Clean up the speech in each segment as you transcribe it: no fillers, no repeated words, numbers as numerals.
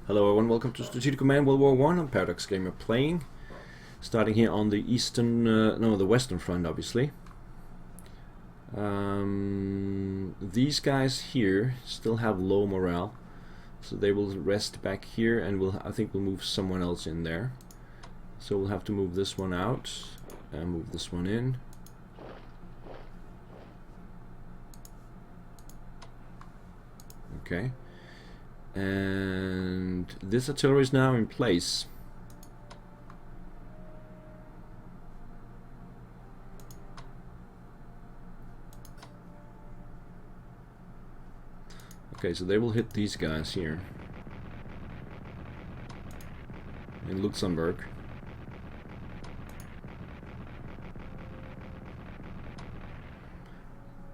Hello everyone, welcome to Strategic Command World War One. I'm Paradox Gamer playing. Starting here on the the western front, obviously. These guys here still have low morale, so they will rest back here, and I think we'll move someone else in there. So we'll have to move this one out and move this one in. Okay. And this artillery is now in place. Okay, so they will hit these guys here in Luxembourg.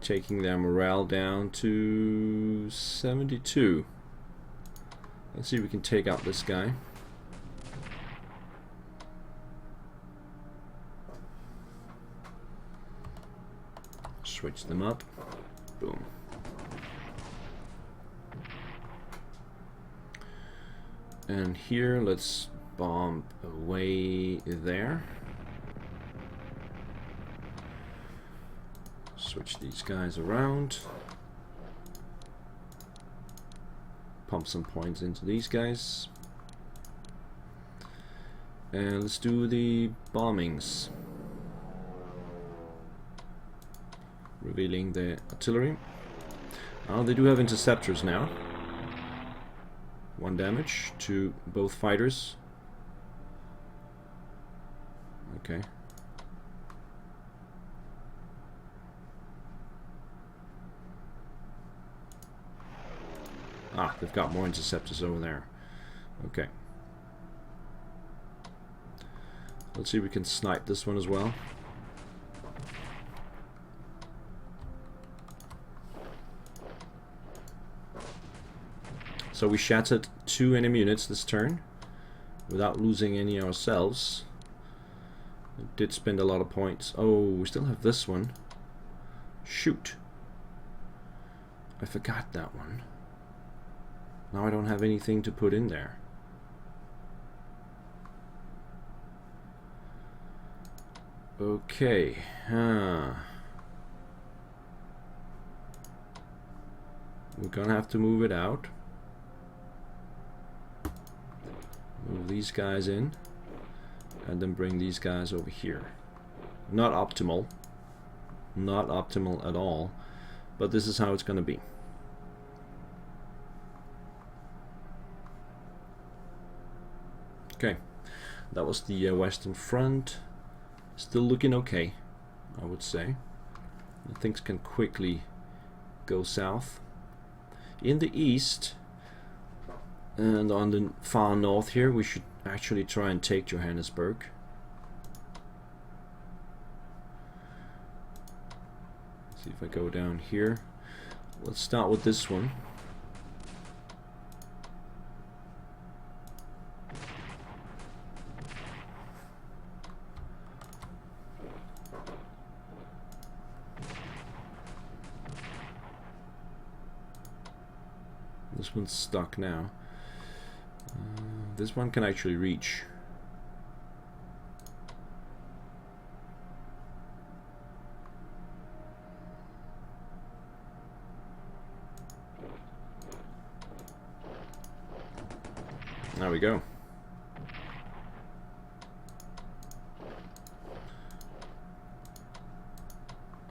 Taking their morale down to 72. Let's see if we can take out this guy. Switch them up. Boom. And here, let's bomb away there. Switch these guys around. Pump some points into these guys. And let's do the bombings. Revealing the artillery. Oh, they do have interceptors now. 1 damage to both fighters. Okay. Ah, they've got more interceptors over there. Okay. Let's see if we can snipe this one as well. So we shattered 2 enemy units this turn without losing any ourselves. It did spend a lot of points. Oh, we still have this one. Shoot. I forgot that one. Now I don't have anything to put in there. Okay. We're gonna have to move it out. Move these guys in. And then bring these guys over here. Not optimal. Not optimal at all. But this is how it's gonna be. Okay, that was the Western Front. Still looking okay, I would say. Things can quickly go south. In the east and on the far north here, we should actually try and take Johannesburg. Let's see if I go down here. Let's start with this one. This one's stuck now. This one can actually reach. There we go.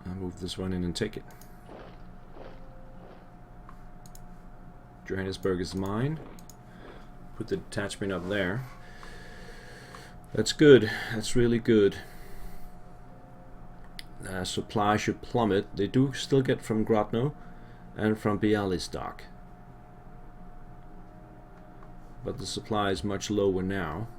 I'll move this one in and take it. Johannesburg is mine. Put the detachment up there. That's good. That's really good. Supply should plummet. They do still get from Grodno and from Bialystok. But the supply is much lower now.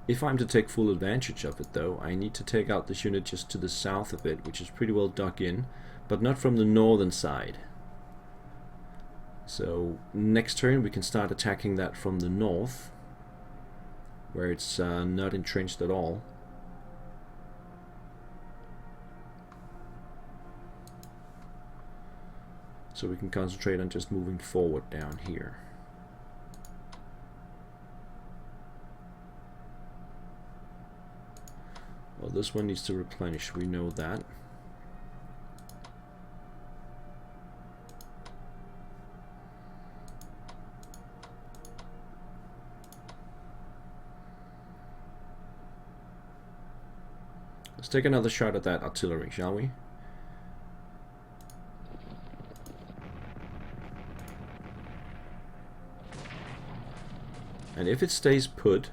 If I'm to take full advantage of it though, I need to take out this unit just to the south of it, which is pretty well dug in, but not from the northern side. So next turn we can start attacking that from the north. where it's not entrenched at all. So we can concentrate on just moving forward down here. Well, this one needs to replenish, we know that. Let's take another shot at that artillery, shall we? And if it stays put,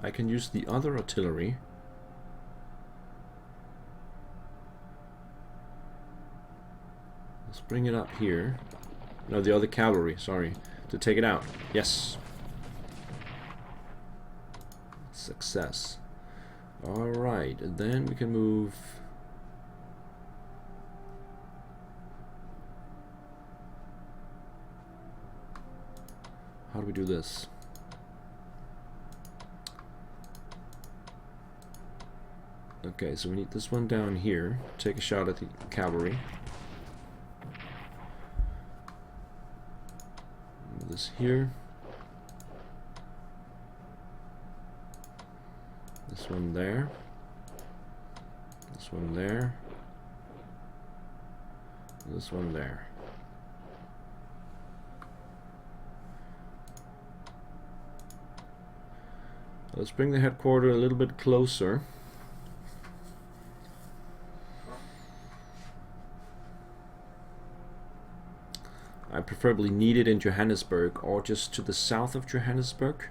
I can use the other artillery let's bring it up here. No, the other cavalry, sorry, to take it out. Yes. Success. Alright, and then we can move. How do we do this? Okay, so we need this one down here. Take a shot at the cavalry. Move this here. This one there. This one there. This one there. Let's bring the headquarters a little bit closer. I preferably need it in Johannesburg or just to the south of Johannesburg.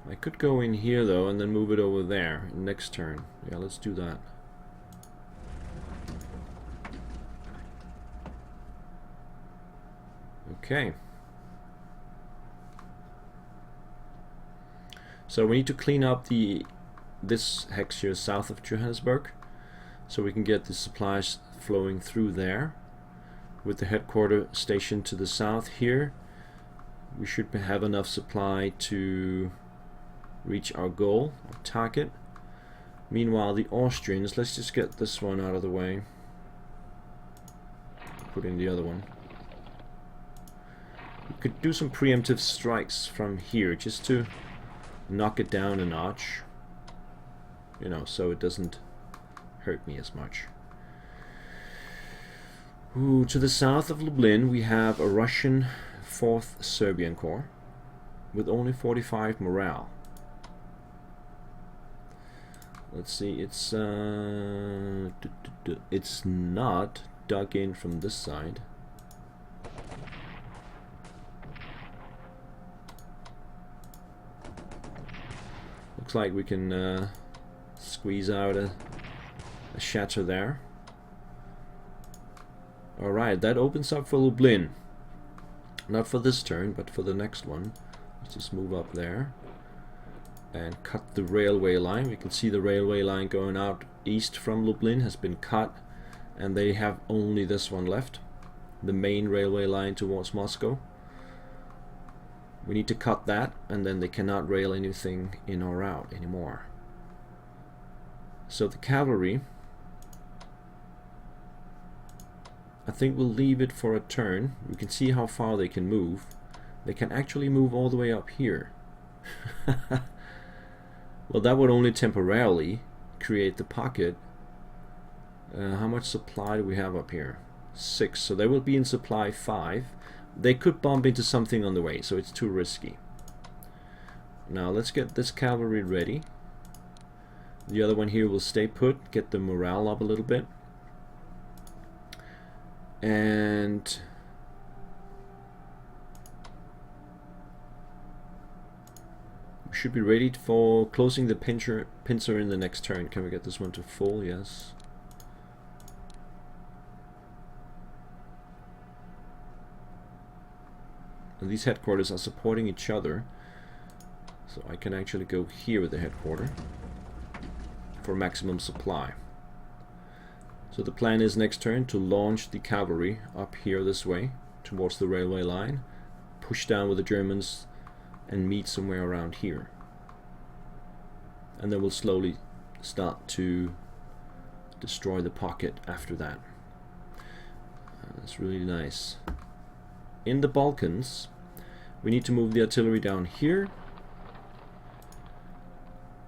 I could go in here though and then move it over there next turn. Yeah, let's do that. Okay. So we need to clean up this hex here south of Johannesburg so we can get the supplies flowing through there. With the headquarters station to the south here, we should have enough supply to reach our goal, our target. Meanwhile, the Austrians, let's just get this one out of the way. Put in the other one. We could do some preemptive strikes from here just to knock it down a notch. You know, so it doesn't hurt me as much. Ooh, to the south of Lublin we have a Russian 4th Serbian Corps with only 45 morale. Let's see, it's not dug in from this side. Looks like we can squeeze out a shatter there. Alright, that opens up for Lublin. Not for this turn, but for the next one. Let's just move up there and cut the railway line. We can see the railway line going out east from Lublin has been cut, and they have only this one left, the main railway line towards Moscow. We need to cut that, and then they cannot rail anything in or out anymore. So the cavalry, I think we'll leave it for a turn. We can see how far they can move. They can actually move all the way up here. Well, that would only temporarily create the pocket. How much supply do we have up here? 6. So they will be in supply 5. They could bump into something on the way, so it's too risky. Now let's get this cavalry ready. The other one here will stay put, get the morale up a little bit. And we should be ready for closing the pincer in the next turn. Can we get this one to full? Yes. And these headquarters are supporting each other, so I can actually go here with the headquarters for maximum supply. So the plan is next turn to launch the cavalry up here this way towards the railway line, push down with the Germans and meet somewhere around here. And then we'll slowly start to destroy the pocket after that. That's really nice. In the Balkans, we need to move the artillery down here,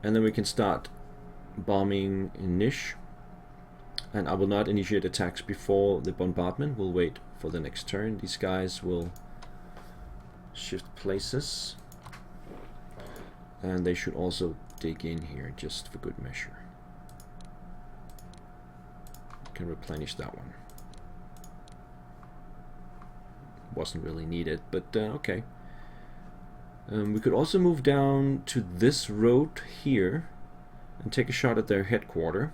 and then we can start bombing in Niš. And I will not initiate attacks before the bombardment. We'll wait for the next turn. These guys will shift places, and they should also dig in here just for good measure. Can replenish that one. Wasn't really needed, but okay. We could also move down to this road here and take a shot at their headquarters.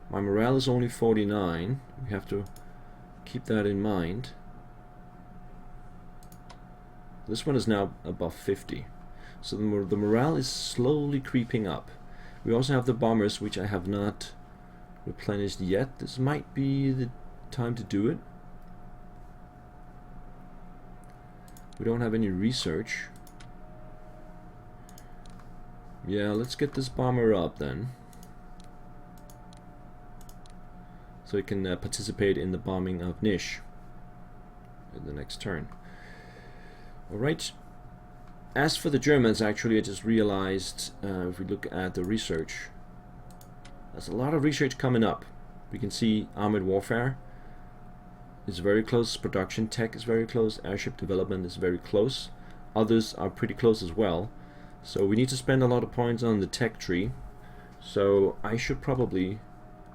My morale is only 49. We have to keep that in mind. This one is now above 50. So the morale is slowly creeping up. We also have the bombers, which I have not replenished yet. This might be the time to do it. We don't have any research. Yeah, let's get this bomber up then, so he can participate in the bombing of Niš in the next turn. Alright. As for the Germans, actually, I just realized, if we look at the research, there's a lot of research coming up. We can see armored warfare is very close, production tech is very close, airship development is very close. Others are pretty close as well. So we need to spend a lot of points on the tech tree. So I should probably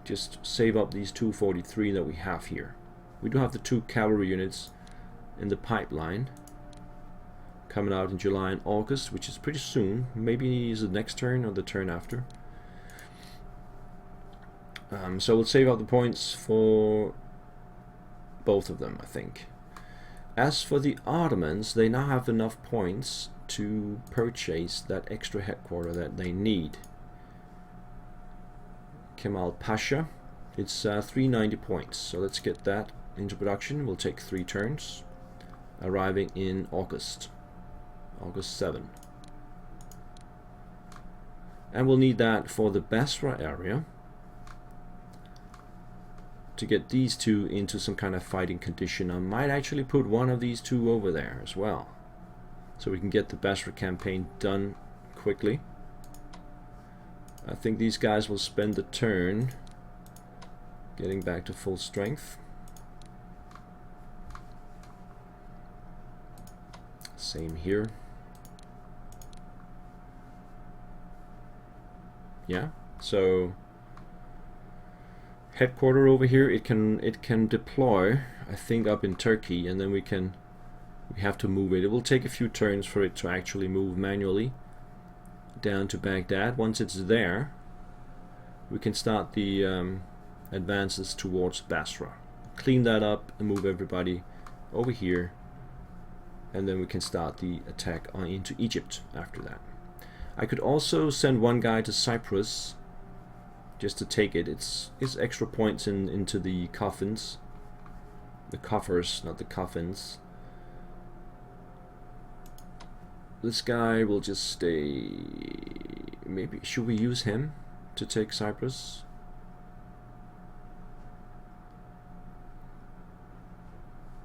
just save up these 243 that we have here. We do have the 2 cavalry units in the pipeline coming out in July and August, which is pretty soon. Maybe is the next turn or the turn after. So we'll save up the points for both of them, I think. As for the Ottomans, they now have enough points to purchase that extra headquarter that they need. Kemal Pasha, it's 390 points, so let's get that into production. We'll take 3 turns, arriving in August 7. And we'll need that for the Basra area to get these 2 into some kind of fighting condition. I might actually put one of these 2 over there as well, so we can get the Basra campaign done quickly. I think these guys will spend the turn getting back to full strength. Same here. Yeah, so headquarter over here, it can deploy, I think, up in Turkey, and then we have to move it. It will take a few turns for it to actually move manually down to Baghdad. Once it's there, we can start the advances towards Basra. Clean that up and move everybody over here, and then we can start the attack into Egypt after that. I could also send one guy to Cyprus just to take it. It's extra points into the coffins. The coffers, not the coffins. This guy will just stay. Maybe should we use him to take Cyprus?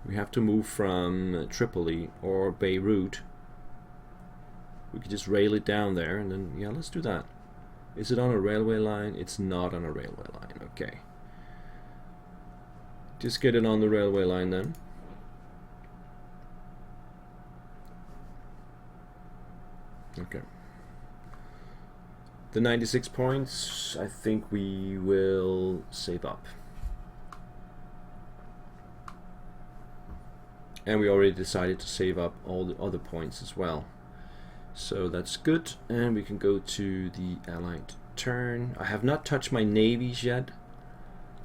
We have to move from Tripoli or Beirut. We could just rail it down there, and then yeah, let's do that. Is it on a railway line? It's not on a railway line. Okay. Just get it on the railway line then. Okay. The 96 points, I think we will save up. And we already decided to save up all the other points as well. So that's good, and we can go to the Allied turn. I have not touched my navies yet.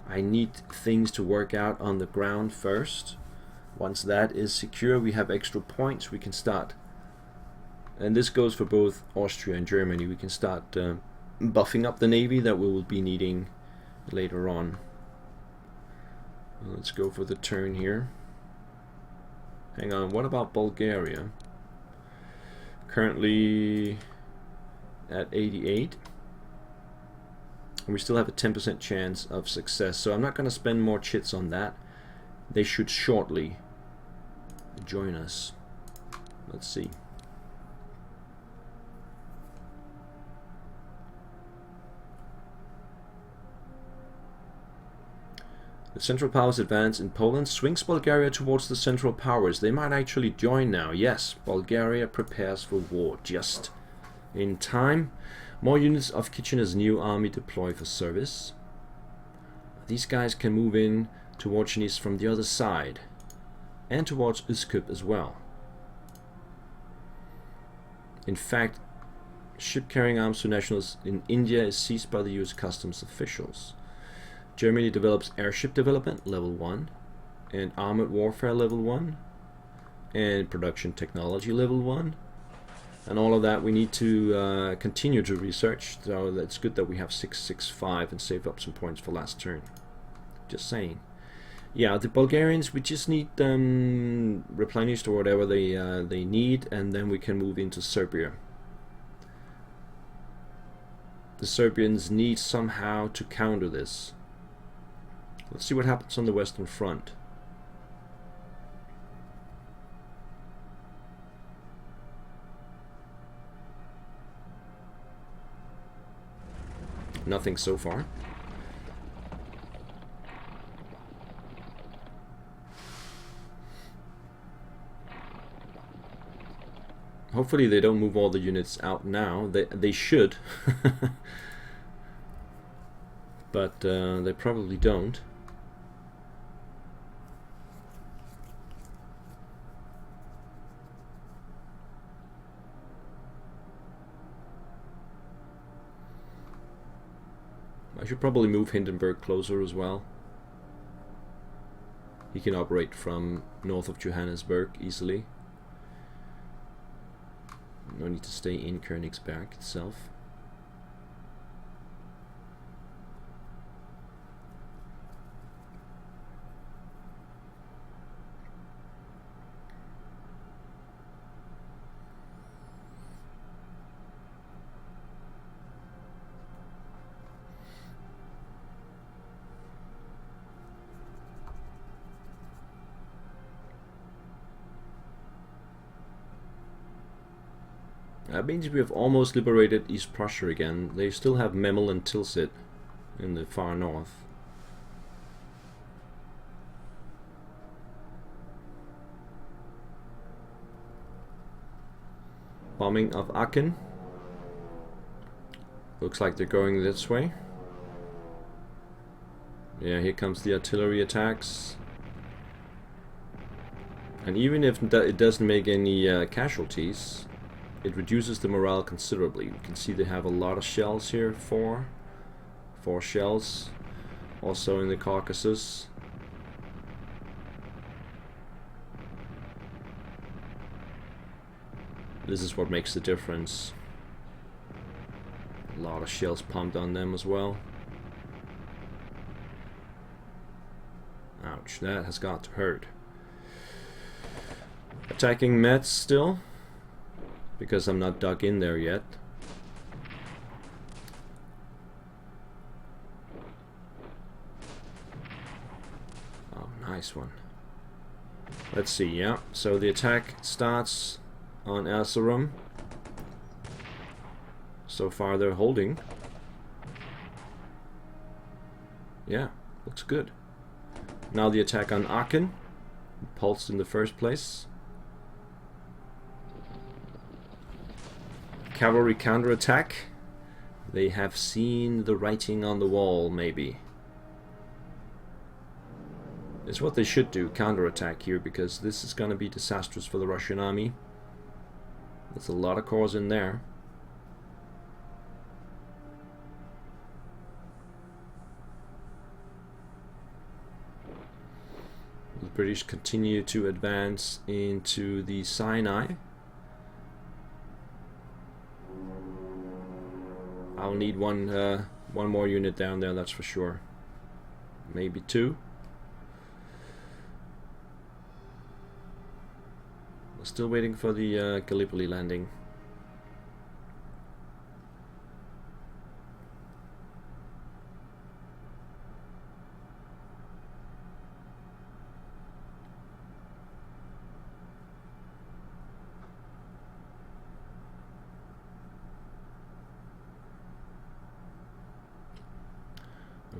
I need things to work out on the ground first. Once that is secure, we have extra points. We can start, and this goes for both Austria and Germany, we can start buffing up the navy that we will be needing later on. Let's go for the turn here. Hang on, what about Bulgaria? Currently at 88. And we still have a 10% chance of success, so I'm not going to spend more chits on that. They should shortly join us. Let's see. The Central Powers advance in Poland swings Bulgaria towards the Central Powers. They might actually join now. Yes, Bulgaria prepares for war just in time. More units of Kitchener's new army deploy for service. These guys can move in towards Tunis from the other side and towards Üsküp as well. In fact, ship carrying arms to nationals in India is seized by the US customs officials. Germany develops airship development level 1 and armored warfare level 1 and production technology level 1. And all of that we need to continue to research, so that's good that we have 665 and save up some points for last turn. Just saying. Yeah, the Bulgarians, we just need them replenished or whatever they need, and then we can move into Serbia. The Serbians need somehow to counter this. Let's see what happens on the Western Front. Nothing so far. Hopefully they don't move all the units out now. They should. But they probably don't. I should probably move Hindenburg closer as well. He can operate from north of Johannesburg easily. No need to stay in Königsberg itself. That means we have almost liberated East Prussia again. They still have Memel and Tilsit in the far north. Bombing of Aachen. Looks like they're going this way. Yeah, here comes the artillery attacks. And even if it doesn't make any casualties, it reduces the morale considerably. You can see they have a lot of shells here, four shells. Also in the Caucasus. This is what makes the difference. A lot of shells pumped on them as well. Ouch, that has got to hurt. Attacking Metz still, because I'm not dug in there yet. Oh, nice one. Let's see, yeah. So the attack starts on Erzurum. So far they're holding. Yeah, looks good. Now the attack on Aachen. Pulsed in the first place. Cavalry counterattack. They have seen the writing on the wall, maybe. It's what they should do, counterattack here, because this is going to be disastrous for the Russian army. There's a lot of corps in there. The British continue to advance into the Sinai. I'll need one more unit down there, that's for sure. Maybe two. We're still waiting for the Gallipoli landing.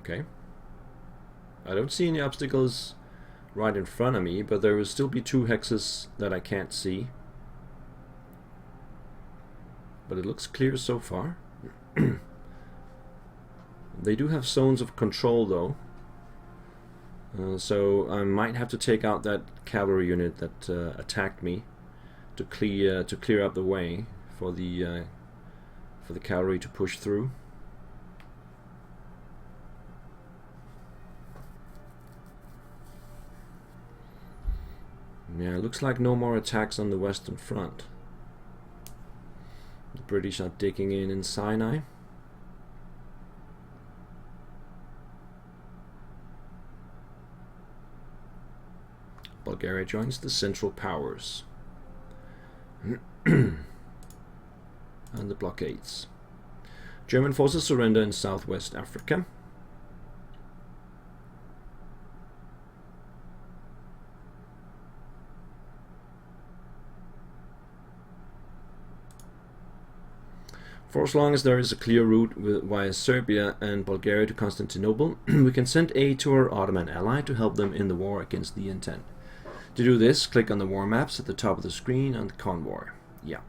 Okay. I don't see any obstacles right in front of me, but there will still be 2 hexes that I can't see. But it looks clear so far. They do have zones of control though. So I might have to take out that cavalry unit that attacked me to clear up the way for the cavalry to push through. Yeah, it looks like no more attacks on the Western Front. The British are digging in Sinai. Bulgaria joins the Central Powers. And the blockades. German forces surrender in Southwest Africa. For as long as there is a clear route via Serbia and Bulgaria to Constantinople, we can send aid to our Ottoman ally to help them in the war against the Entente. To do this, click on the war maps at the top of the screen on the convoy. Yeah.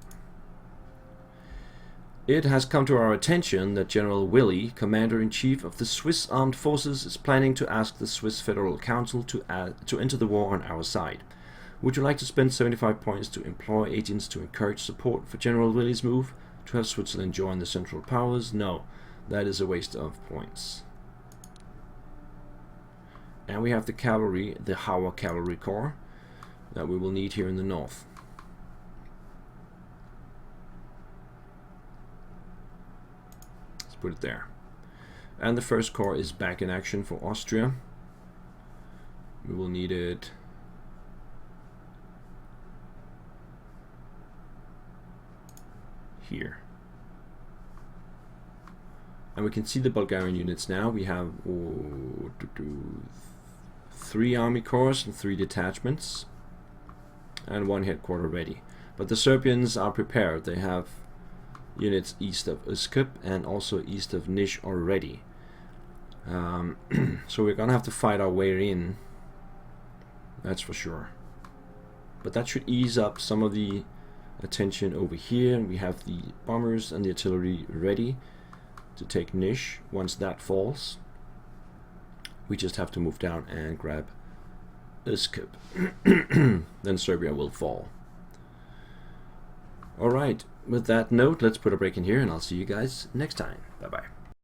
It has come to our attention that General Willy, Commander-in-Chief of the Swiss Armed Forces, is planning to ask the Swiss Federal Council to enter the war on our side. Would you like to spend 75 points to employ agents to encourage support for General Willy's move? To have Switzerland join the Central Powers? No, that is a waste of points. And we have the cavalry, the Hawa Cavalry Corps, that we will need here in the north. Let's put it there. And the First Corps is back in action for Austria. We will need it here. And we can see the Bulgarian units now. We have 3 army corps and 3 detachments and 1 headquarter ready. But the Serbians are prepared. They have units east of Uskip and also east of Niš already. So we're gonna have to fight our way in, that's for sure. But that should ease up some of the attention over here. We have the bombers and the artillery ready to take Niš. Once that falls, we just have to move down and grab Uskip. Then Serbia will fall. Alright, with that note, let's put a break in here and I'll see you guys next time. Bye bye.